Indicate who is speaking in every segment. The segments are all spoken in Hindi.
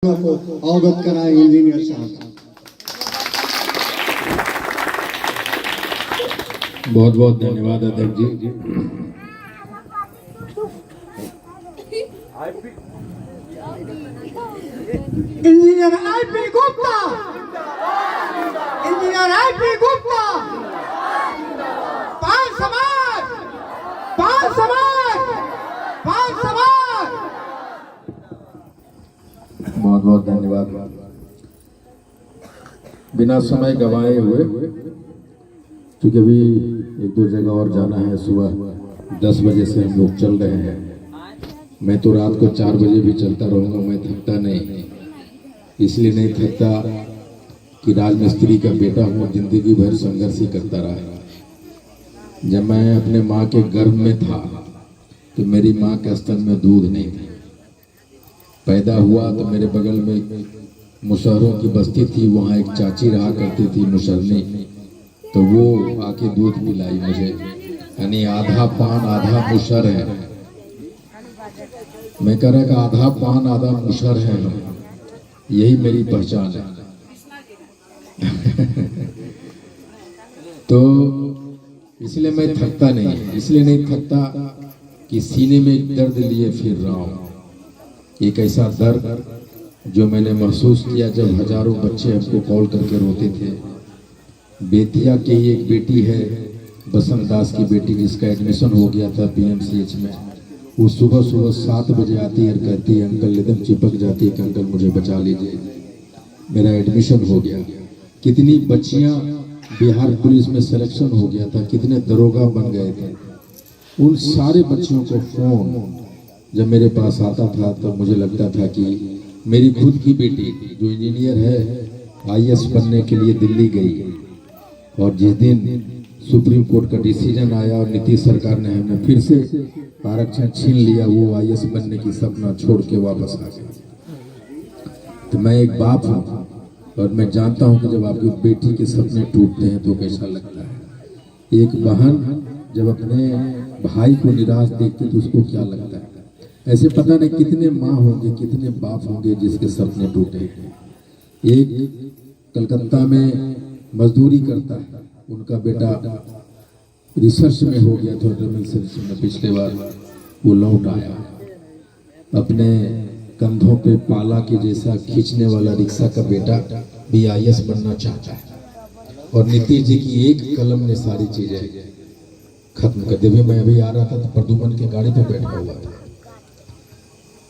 Speaker 1: को अवगत कराए इंजीनियर साहब।
Speaker 2: बहुत बहुत धन्यवाद अध्यक्ष जी।
Speaker 1: Engineer IP Gupta, engineer IP Gupta, Pal समाज, पाल समाज, पाल समाज।
Speaker 2: बहुत बहुत धन्यवाद। बिना समय गवाए हुए, क्योंकि अभी एक दो जगह और जाना है, सुबह 10 बजे से हम लोग चल रहे हैं। मैं तो रात को 4 बजे भी चलता रहूँगा, मैं थकता नहीं। इसलिए नहीं थकता कि राजमिस्त्री का बेटा हूँ, जिंदगी भर संघर्ष ही करता रहा। जब मैं अपने माँ के गर्भ में था तो मेरी माँ के स्तन में दूध नहीं था। पैदा हुआ तो मेरे बगल में मुसहरों की बस्ती थी, वहाँ एक चाची रहा करती थी मुसहरनी, तो वो आके दूध पिलाई मुझे। यानी आधा पान आधा मुसहर है। मैं कह रहा कि आधा पान आधा मुसहर है हम, यही मेरी पहचान है। तो इसलिए मैं थकता नहीं, इसलिए नहीं थकता कि सीने में एक दर्द लिए फिर रहा हूँ। एक ऐसा दर्द जो मैंने महसूस किया जब हजारों बच्चे हमको कॉल करके रोते थे। बेतिया की ही एक बेटी है, बसंत दास की बेटी, जिसका एडमिशन हो गया था PMCH में। वो सुबह सुबह 7 बजे आती है और कहती है, अंकल एकदम चिपक जाती है कि अंकल मुझे बचा लीजिए, मेरा एडमिशन हो गया। कितनी बच्चियां बिहार पुलिस में सिलेक्शन हो गया था, कितने दरोगा बन गए थे। उन सारे बच्चियों को फोन जब मेरे पास आता था तो मुझे लगता था कि मेरी खुद की बेटी जो इंजीनियर है, IAS बनने के लिए दिल्ली गई, और जिस दिन सुप्रीम कोर्ट का डिसीजन आया और नीतीश सरकार ने हमें फिर से आरक्षण छीन लिया, वो IAS बनने की सपना छोड़ के वापस आ गए। तो मैं एक बाप हूँ और मैं जानता हूँ कि जब आपकी बेटी के सपने टूटते हैं तो कैसा लगता है। एक बहन जब अपने भाई को निराश देखती है तो उसको क्या लगता है। ऐसे पता नहीं कितने माँ होंगे, कितने बाप होंगे जिसके सपने टूटे। एक कलकत्ता में मजदूरी करता है, उनका बेटा रिसर्च में हो गया था, रिसर्च में पिछले बार वो लौट आया। अपने कंधों पे पाला के जैसा खींचने वाला रिक्शा का बेटा भी IAS बनना चाहता है। और नीतीश जी की एक कलम ने सारी चीजें खत्म कर दी। मैं अभी आ रहा था तो प्रदुमन की गाड़ी पे बैठा हुआ था।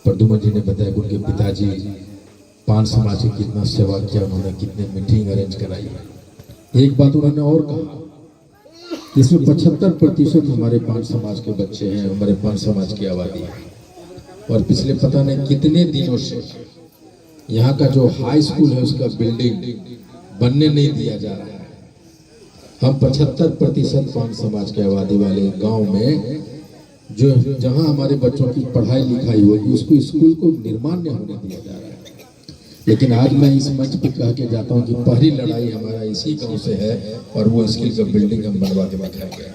Speaker 2: प्रदुमन जी ने बताया कि उनके पिताजी पान समाज की कितना सेवा किया, उन्होंने कितने मीटिंग अरेंज कराई। एक बात उन्होंने और कहा, इसमें 75% हमारे पान समाज के बच्चे हैं, हमारे पान समाज की आबादी है। और पिछले पता नहीं कितने दिनों से यहाँ का जो हाई स्कूल है उसका बिल्डिंग बनने नहीं दिया जा रहा है। हम 75% पान समाज की आबादी वाले गांव में जो जहां हमारे बच्चों की पढ़ाई लिखाई होगी उसको स्कूल को निर्माण नहीं होने दिया जा रहा है। लेकिन आज मैं इस मंच पे कह के जाता हूं कि पहली लड़ाई हमारा इसी गांव से है और वो स्कूल का बिल्डिंग हम बनवा के दिखाएंगे।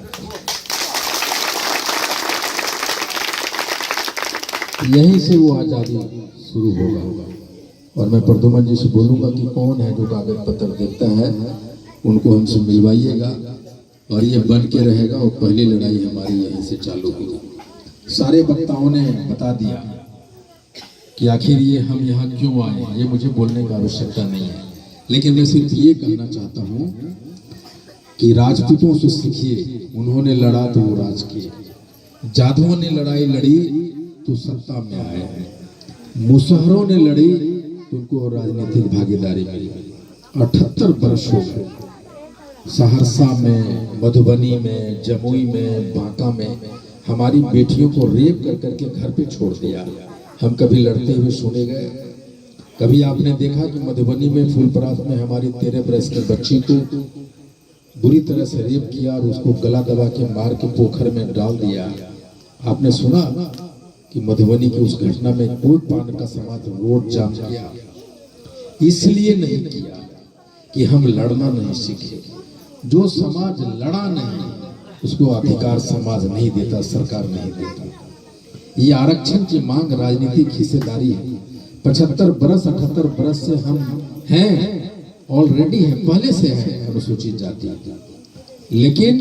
Speaker 2: यहीं से वो आज़ादी शुरू होगा। और मैं प्रदुमन जी से बोलूँगा कि कौन है जो कागज पत्र देखता है उनको हमसे मिलवाइएगा, और ये बन के रहेगा। और पहली लड़ाई हमारी यहीं से चालू होगी। सारे वक्ताओं ने बता दिया कि आखिर ये हम यहाँ क्यों आए, ये मुझे बोलने की आवश्यकता नहीं है। लेकिन मैं सिर्फ ये कहना चाहता हूँ कि राजपूतों से सीखिए, उन्होंने लड़ा तो वो राज किए। जाधवों ने लड़ाई लड़ी तो सत्ता में आए, मुसहरों ने लड़ी तो उनको राजनीतिक भागीदारी मिली। 78 वर्ष हो गए। सहरसा में, मधुबनी में, जमुई में, बांका में हमारी बेटियों को रेप कर करके घर पे छोड़ दिया। हम कभी लड़ते हुए सुने गए? कभी आपने देखा कि मधुबनी में फूलपरास में हमारी 13 बरस की बच्ची को बुरी तरह से रेप किया और उसको गला दबा के मार के पोखर में डाल दिया? आपने सुना कि मधुबनी की उस घटना में कोई पान का समाज रोड जाम किया? इसलिए नहीं किया कि हम लड़ना नहीं सीखे। जो समाज लड़ा नहीं उसको अधिकार समाज नहीं देता, सरकार नहीं देता। ये आरक्षण की मांग राजनीतिक हिस्सेदारी है। 75 बरस 78 बरस से हम हैं, ऑलरेडी हैं, पहले से हैं अनुसूचित जाति। लेकिन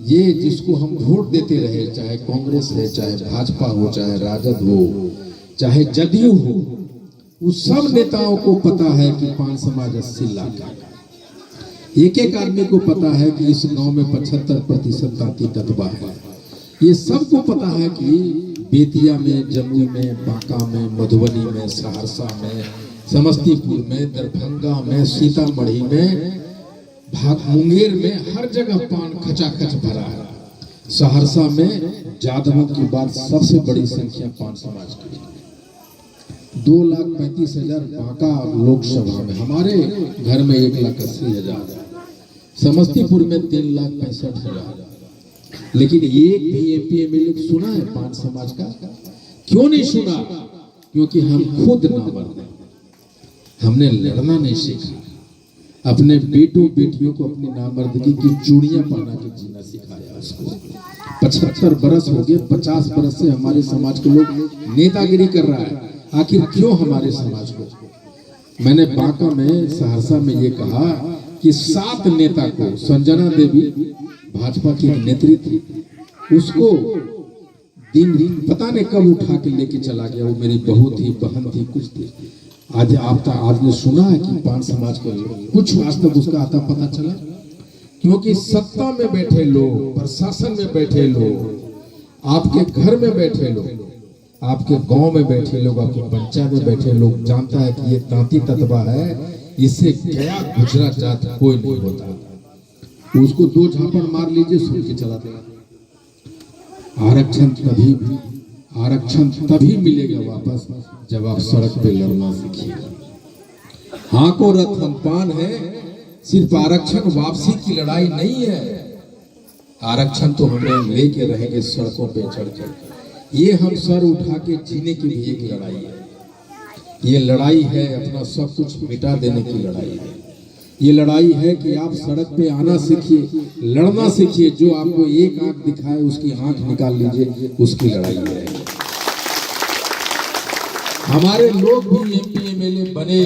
Speaker 2: ये जिसको हम वोट देते रहे, चाहे कांग्रेस है, चाहे भाजपा हो, चाहे राजद हो, चाहे जदयू हो, उस सब नेताओं को पता है कि पान समाज 80 लाख का। एक एक आदमी को पता है कि इस गांव में 75% तांती ततवा है। ये सबको पता है कि बेतिया में, जमुई में, बांका में, मधुबनी में, सहरसा में, समस्तीपुर में, दरभंगा में, सीतामढ़ी में, मुंगेर में, हर जगह पान खचाखच भरा है। सहरसा में जादवों की बात सबसे बड़ी संख्या पान समाज की। 2,35,000 बांका लोकसभा में, हमारे घर में 1,80,000, समस्तीपुर में 3,65,000। लेकिन एक भी एमपी एमएलए सुना है पान समाज का? क्यों नहीं सुना? क्योंकि हम खुद नामर्द हैं, हमने लड़ना नहीं सीखा। अपने बेटों बेटियों को अपनी नामर्दगी की चूड़ियां पहना के जीना सिखाया उसको। 75 बरस हो गए, 50 बरस से हमारे समाज के लोग नेतागिरी कर रहा है। आखिर क्यों हमारे समाज को? मैंने बांका में, सहरसा में ये कहा कि 7 नेता को, संजना देवी भाजपा की नेत्री थी, उसको दिन पता नहीं कब उठा के लेके चला गया। वो मेरी बहू थी, बहन थी, कुछ थी। आज ने सुना है कि पान समाज को कुछ आज तक उसका आता पता चला? क्योंकि सत्ता में बैठे लोग, प्रशासन में बैठे लोग, आपके घर में बैठे लोग, आपके गांव में बैठे लोग, आपके पंचायत में बैठे लोग जानता है कि ये तांती ततवा है, इससे गया गुजरात जात कोई नहीं होता। उसको 2 झापड़ मार लीजिए, सुन के चला देगा। आरक्षण तभी मिलेगा वापस जब आप सड़क पे लड़ना सीखिए। हाँ को रथ हम पान है, सिर्फ आरक्षण वापसी की लड़ाई नहीं है। आरक्षण तो हमें लेके रहेंगे सड़कों पे चढ़कर। ये हम सर उठा के जीने की भी एक लड़ाई है। ये लड़ाई है अपना सब कुछ मिटा देने की लड़ाई है। ये लड़ाई है कि आप सड़क पे आना सीखिए, लड़ना सीखिए। जो आपको एक आंख दिखाए उसकी आंख निकाल लीजिए, उसकी लड़ाई है। हमारे लोग भी एमपी एमएलए बने।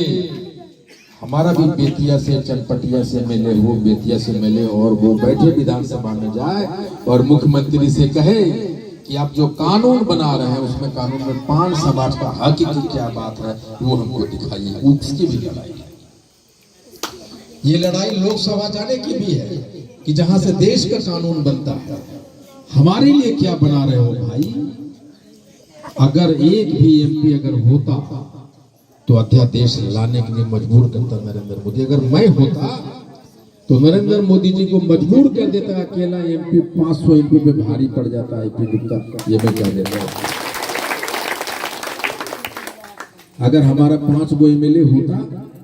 Speaker 2: हमारा भी बेतिया से, चनपटिया से एमएलए हो, बेतिया से एमएलए, और वो बैठे विधानसभा में जाए और मुख्यमंत्री से कहे कि आप जो कानून बना रहे हैं उसमें कानून में पान समाज का हक की क्या बात है, वो हमको दिखाइए। उसकी भी लड़ाई है। ये लड़ाई लोकसभा जाने की भी है कि जहां से देश का कानून बनता है। हमारे लिए क्या बना रहे हो भाई? अगर एक भी एमपी अगर होता तो अध्यादेश लाने के लिए मजबूर करता नरेंद्र मोदी। अगर मैं होता तो नरेंद्र मोदी जी को मजबूर कर देता। अकेला एमपी 500 एमपी पे भारी पड़ जाता है गुप्ता, ये मैं कह देता हूं। अगर हमारा 5 गो एमएलए होता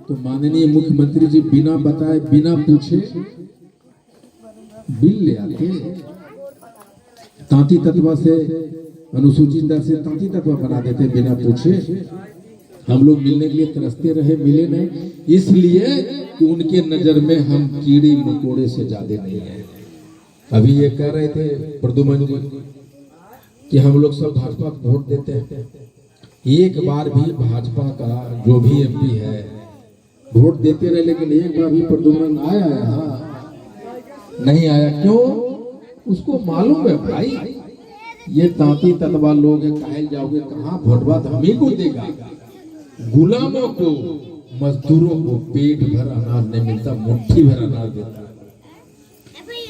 Speaker 2: तो माननीय मुख्यमंत्री जी बिना बताए, बिना पूछे बिल ले आते। तांती तत्वा से, अनुसूचित दर से तांती तत्वा बना देते बिना पूछे। हम लोग मिलने के लिए तरसते रहे, मिले नहीं, इसलिए कि उनके नजर में हम कीड़ी मकोड़े से ज्यादा नहीं है। अभी ये कह रहे थे प्रद्युमन जी कि हम लोग सब भाजपा को वोट देते हैं। एक बार भी भाजपा का जो भी एमपी है वोट देते रहे, लेकिन एक बार भी प्रद्युमन आया नहीं आया। क्यों? उसको मालूम है भाई ये तांती ततवा लोग है, कायल जाओगे कहाँ, वोटवा हम ही को देगा। गुलामों को, मजदूरों को पेट भर अनाज नहीं मिलता, मुट्ठी भर अनाज देता।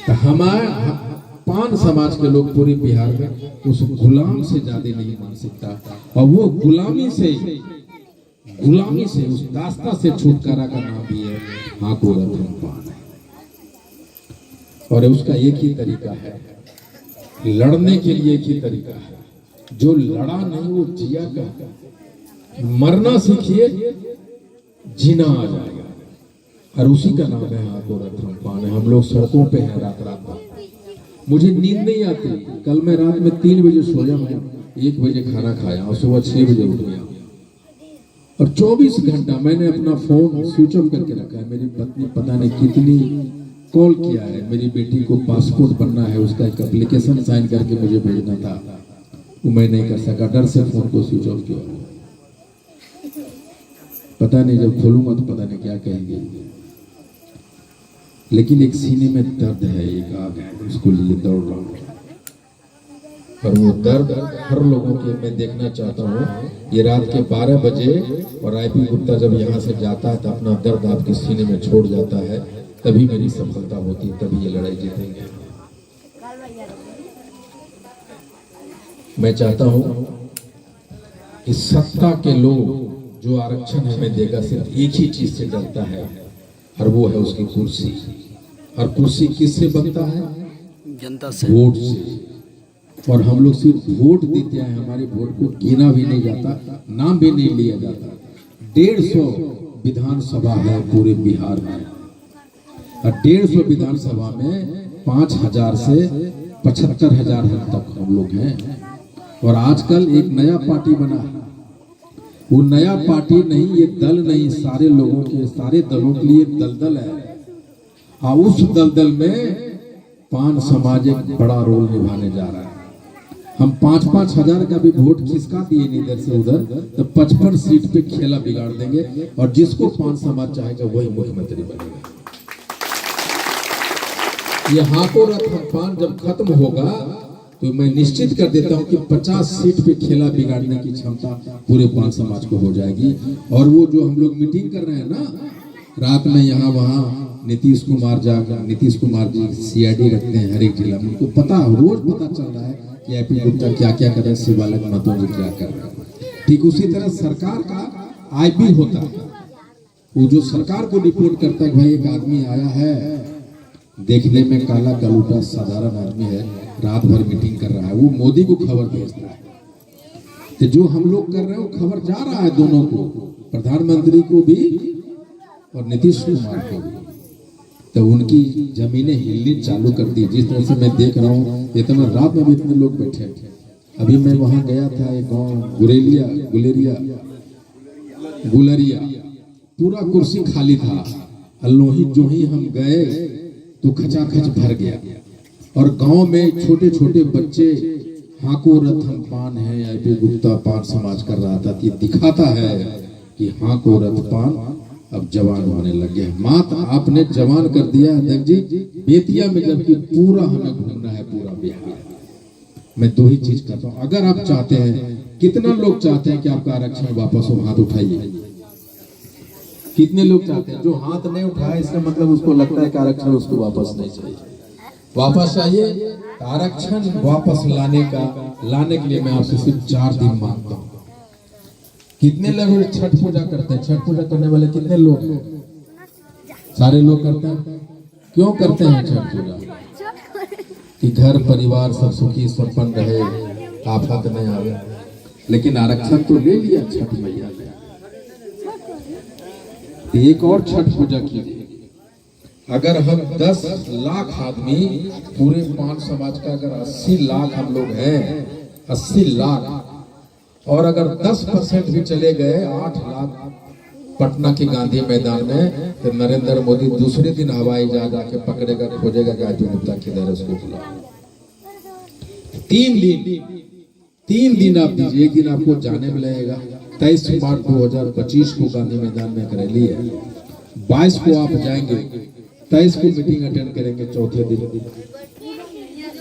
Speaker 2: तो हमारे पान समाज के लोग पूरे बिहार में उस गुलाम से ज्यादा नहीं मान सकता। और वो गुलामी से उस दास्ता से छुटकारा का नाम भी है हाँ को रथ हम पान है। और उसका एक ही तरीका है, लड़ने के लिए एक ही तरीका है। जो लड़ा नहीं वो जिया का। मरना सीखिए, जीना आ जाएगा। और उसी का नाम है हाँ को रथ हम पान है। हम लोग सड़कों पे हैं रात भर। मुझे नींद नहीं आती। कल मैं रात में 3 बजे सोया, मैं 1 बजे खाना खाया और सुबह 6 बजे उठ गया। और 24 घंटा मैंने अपना फोन स्विच ऑफ करके रखा है। मेरी पत्नी पता नहीं कितनी कॉल किया है। मेरी बेटी को पासपोर्ट बनना है, उसका एक एप्लीकेशन साइन करके मुझे भेजना था, वो मैं नहीं कर सका, डर से फोन को स्विच ऑफ किया। पता नहीं, जब खोलूंगा तो पता नहीं क्या कहेंगे। लेकिन एक सीने में दर्द है, एक आग है, उसको लिए दौड़ रहा हूँ। और वो दर्द हर लोगों के मैं देखना चाहता हूँ। ये रात के 12 बजे और आईपी गुप्ता जब यहाँ से जाता है तो अपना दर्द आपके सीने में छोड़ जाता है, तभी मेरी सफलता होती, तभी ये लड़ाई जीतेंगे। मैं चाहता हूँ कि सत्ता के लोग जो आरक्षण हमें देगा सिर्फ एक ही चीज से डरता है, और वो है उसकी कुर्सी। और कुर्सी किससे बनता है?
Speaker 3: जनता से,
Speaker 2: वोट से। और हम लोग सिर्फ वोट देते हैं, हमारे वोट को गिना भी नहीं जाता, नाम भी नहीं लिया जाता। 150 विधानसभा है पूरे बिहार में, और 150 विधानसभा में 5000 से 75,000 तक हम लोग हैं। और आजकल एक नया पार्टी बना है, वो नया पार्टी नहीं, ये दल नहीं, सारे लोगों के, सारे दलों के लिए दलदल है। और उस दलदल में पान समाज एक बड़ा रोल निभाने जा रहा है। हम 5-5 हजार का भी वोट खिसका दिए नहीं इधर से उधर, तो 55 सीट पे खेला बिगाड़ देंगे, और जिसको पान समाज चाहेगा वही मुख्यमंत्री बनेगा। ये हाथों रथ हम पान जब खत्म होगा तो मैं निश्चित कर देता हूं कि 50 सीट पे खेला बिगाड़ने की क्षमता पूरे पान समाज को हो जाएगी। और वो जो हम लोग मीटिंग कर रहे हैं ना रात में यहाँ वहाँ, नीतीश कुमार जाकर, नीतीश कुमार जी CID रखते हैं हर एक जिला में, उनको पता, रोज पता चल रहा है कि आईपी गुप्ता क्या क्या कर रहे हैं, शिवालक महतो जी क्या कर रहे हैं। ठीक उसी तरह सरकार का IB होता है, वो जो सरकार को रिपोर्ट करता है भाई एक आदमी आया है, देखने में काला गलूटा साधारण आदमी है, रात भर मीटिंग कर रहा है, वो मोदी को खबर भेजता है। तो जो हम लोग कर रहे हैं वो खबर जा रहा है दोनों को, प्रधानमंत्री को भी और नीतीश कुमार को भी। तो उनकी जमीनें हिलनी चालू कर दी। जिस तरह से मैं देख रहा हूँ, इतना रात में भी इतने लोग बैठे थे। अभी मैं वहां गया था, एक गाँव गुलेरिया, पूरा कुर्सी खाली था। अल्लोही जो ही हम गए तो खचाखच भर गया। और गांव में छोटे छोटे बच्चे हाको रथ हम पान है, आईपी गुप्ता पान समाज कर रहा था, कि दिखाता है कि हाको रथ पान अब जवान होने लग गया। मात आपने जवान कर दिया अध्यक्ष जी बेतिया में, जबकि पूरा हमें घूमना है पूरा बिहार। मैं दो ही चीज करता हूँ, अगर आप चाहते हैं, कितना लोग चाहते हैं कि आपका आरक्षण वापस हो? हाथ उठाइए। कितने लोग चाहते हैं? जो हाथ नहीं उठाया इसका मतलब उसको लगता है कि आरक्षण उसको वापस नहीं चाहिए। वापस चाहिए? आरक्षण वापस लाने के लिए मैं आपसे सिर्फ 4 दिन मांगता हूँ। कितने लोग छठ पूजा करते हैं? छठ पूजा करने वाले कितने लोग हैं? सारे लोग करते हैं। क्यों करते हैं छठ पूजा? कि घर परिवार सब सुखी संपन्न रहे, आफत नहीं आवे। लेकिन आरक्षण तो ले लिया छठ मैया ने, एक और छठ पूजा कीजिए। अगर हम 10 लाख आदमी पूरे पान समाज का, अगर 80 लाख हम लोग हैं, 80 लाख, और अगर 10% भी चले गए 8 लाख पटना के गांधी मैदान में, तो नरेंद्र मोदी दूसरे दिन हवाई जहाज आके पकड़ेगा, खोजेगा कि आईपी गुप्ता किधर है, उसको बुलाओ। 3 दिन आप दीजिए। एक दिन आपको जाने में लगेगा। 23 मार्च 2025 को गांधी मैदान में एक रैली है, 22 को आप जाएंगे, 23 को मीटिंग अटेंड करेंगे, चौथे दिन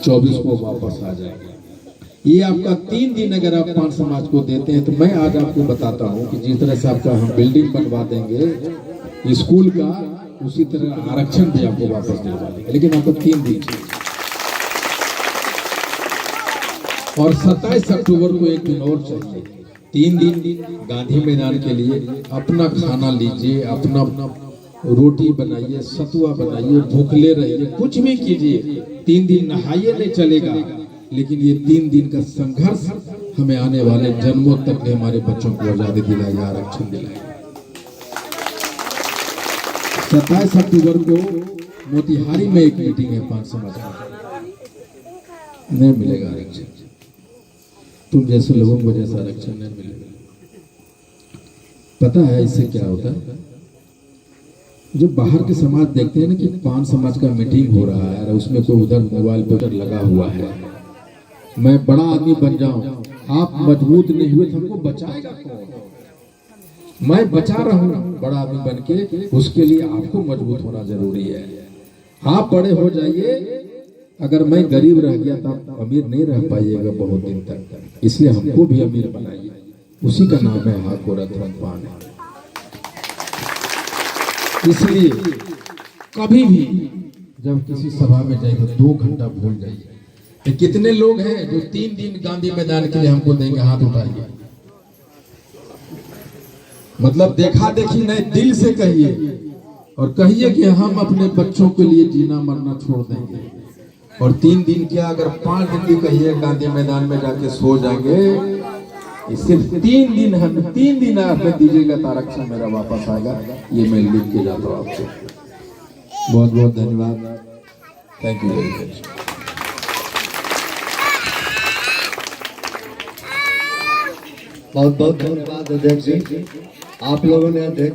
Speaker 2: 24 को वापस आ जाएंगे। ये आपका 3 दिन अगर आप पान समाज को देते हैं, तो मैं आज आपको बताता हूँ कि जिस तरह से आपका हम बिल्डिंग बनवा देंगे स्कूल का, उसी तरह आरक्षण भी आपको वापस दिलवा देंगे। लेकिन आपको 3 दिन, और 27 अक्टूबर को एक दिन और चाहिए। 3 दिन गांधी मैदान के लिए अपना खाना लीजिए, अपना रोटी बनाइए, सतुआ बनाइए, भूखले रहिए, कुछ भी कीजिए। 3 दिन नहाइए नहीं चलेगा, लेकिन ये 3 दिन का संघर्ष हमें आने वाले जन्मों तक में हमारे बच्चों को आजादी दिलाएगा, आरक्षण दिलाएगा। 27 अक्टूबर को मोतिहारी में एक मीटिंग है पान समाज का, नहीं मिलेगा आरक्षण। तुम जैसे लोगों को जैसा आरक्षण नहीं मिलेगा। पता है इससे क्या होता है? जो बाहर के समाज देखते हैं ना कि पान समाज का मीटिंग हो रहा है और उसमें कोई उधर मोबाइल पर लगा हुआ है, मैं बड़ा आदमी बन जाऊं, आप मजबूत नहीं हुए तो हमको बचाएगा कौन? मैं बचा रहूं बड़ा आदमी बन के, उसके लिए आपको मजबूत होना जरूरी है। आप बड़े हो जाइए, अगर मैं गरीब रह गया तो आप अमीर नहीं रह पाइएगा बहुत दिन तक, इसलिए हमको भी अमीर बनाइए। उसी का नाम है हाको रतन पान। इसलिए कभी भी जब किसी सभा में जाए तो 2 घंटा भूल जाइए। तो कितने लोग हैं जो 3 दिन गांधी मैदान के लिए हमको देंगे? हाथ उठाइए। मतलब देखा देखी नहीं, दिल से कहिए और कहिए कि हम अपने बच्चों के लिए जीना मरना छोड़ देंगे। और 3 दिन क्या, अगर 5 दिन भी कहिए गांधी मैदान में जाके सो जाएंगे। सिर्फ 3 दिन, हम 3 दिन आपने दीजिएगा तो आरक्षण मेरा वापस आएगा। ये मैं लिख के जाता हूँ आपको। बहुत बहुत धन्यवाद। Thank you very much.
Speaker 1: बहुत बहुत धन्यवाद अध्यक्ष जी। आप लोगों ने अध्यक्ष